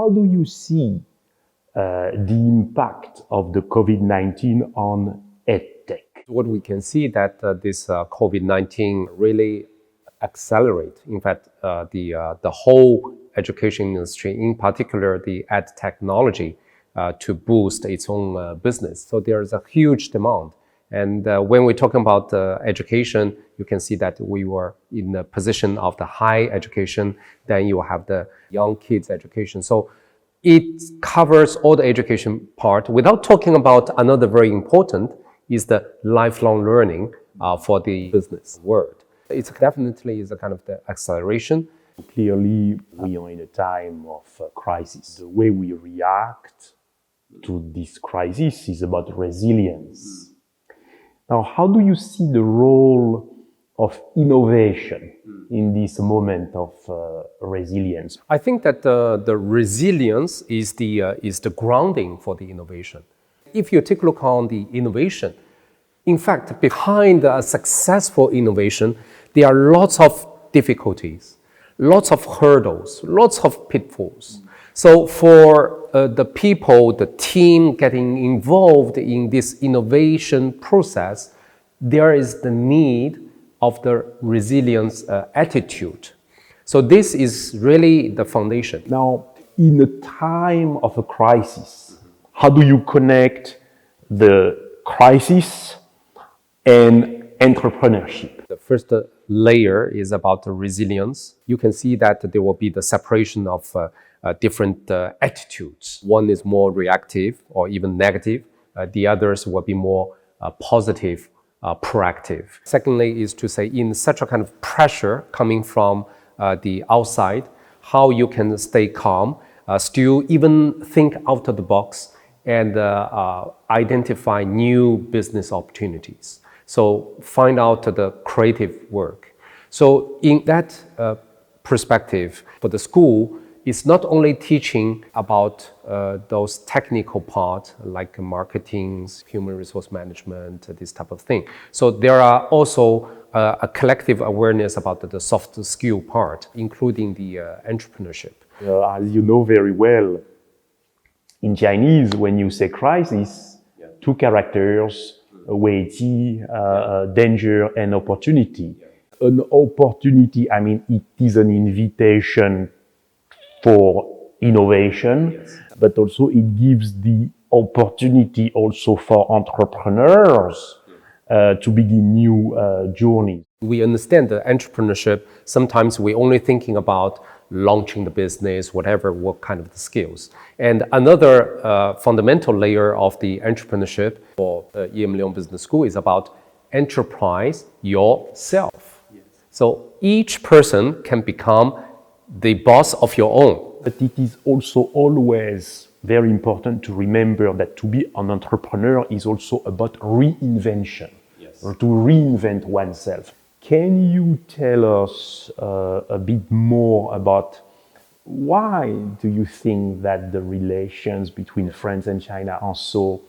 how do you see the impact of the COVID-19 on EdTech? What we can see that this COVID-19 really accelerate, in fact, the whole education industry, in particular the ed technology, to boost its own business. So there's a huge demand. And when we're talking about education, you can see that we were in the position of the high education, then you have the young kids education. So it covers all the education part without talking about another very important is the lifelong learning for the business world. It's definitely is a kind of the acceleration. Clearly, we are in a time of crisis. The way we react to this crisis is about resilience. Now, how do you see the role of innovation in this moment of resilience? I think that the resilience is the grounding for the innovation. If you take a look on the innovation, in fact, behind a successful innovation, there are lots of difficulties, lots of hurdles, lots of pitfalls. So for the people, the team getting involved in this innovation process, there is the need of the resilience attitude. So this is really the foundation. Now, in a time of a crisis, how do you connect the crisis and entrepreneurship? The first layer is about the resilience. You can see that there will be the separation of different attitudes. One is more reactive or even negative. The others will be more positive, proactive. Secondly is to say in such a kind of pressure coming from the outside, how you can stay calm, still even think out of the box and identify new business opportunities. So find out the creative work. So in that perspective, for the school, it's not only teaching about those technical parts like marketing, human resource management, this type of thing. So there are also a collective awareness about the soft skill part, including the entrepreneurship. As you know very well, in Chinese, when you say crisis, two characters, weiqi, danger and opportunity. An opportunity, I mean, it is an invitation for innovation, but also it gives the opportunity also for entrepreneurs to begin new journeys. We understand the entrepreneurship. Sometimes we're only thinking about launching the business, whatever, what kind of the skills. And another fundamental layer of the entrepreneurship for EM Leong Business School is about enterprise yourself. Yes. So each person can become the boss of your own. But it is also always very important to remember that to be an entrepreneur is also about reinvention, or to reinvent oneself. Can you tell us a bit more about why do you think that the relations between France and China are so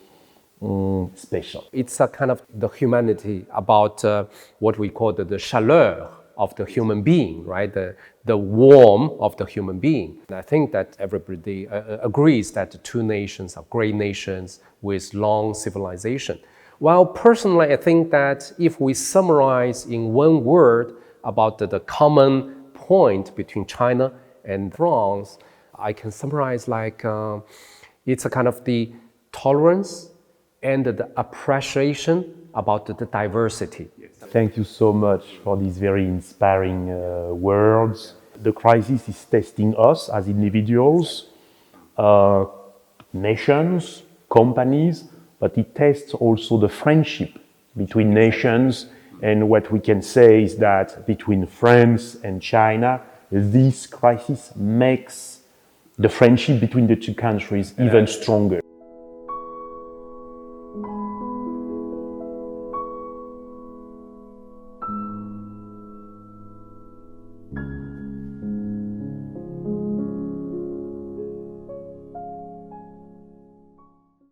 special? It's a kind of the humanity about what we call the chaleur of the human being, right? The warmth of the human being. And I think that everybody agrees that the two nations are great nations with long civilization. While personally, I think that if we summarize in one word about the common point between China and France, I can summarize like it's a kind of the tolerance and the appreciation about the diversity. Thank you so much for these very inspiring words. The crisis is testing us as individuals, nations, companies, but it tests also the friendship between nations. And what we can say is that between France and China, this crisis makes the friendship between the two countries even stronger.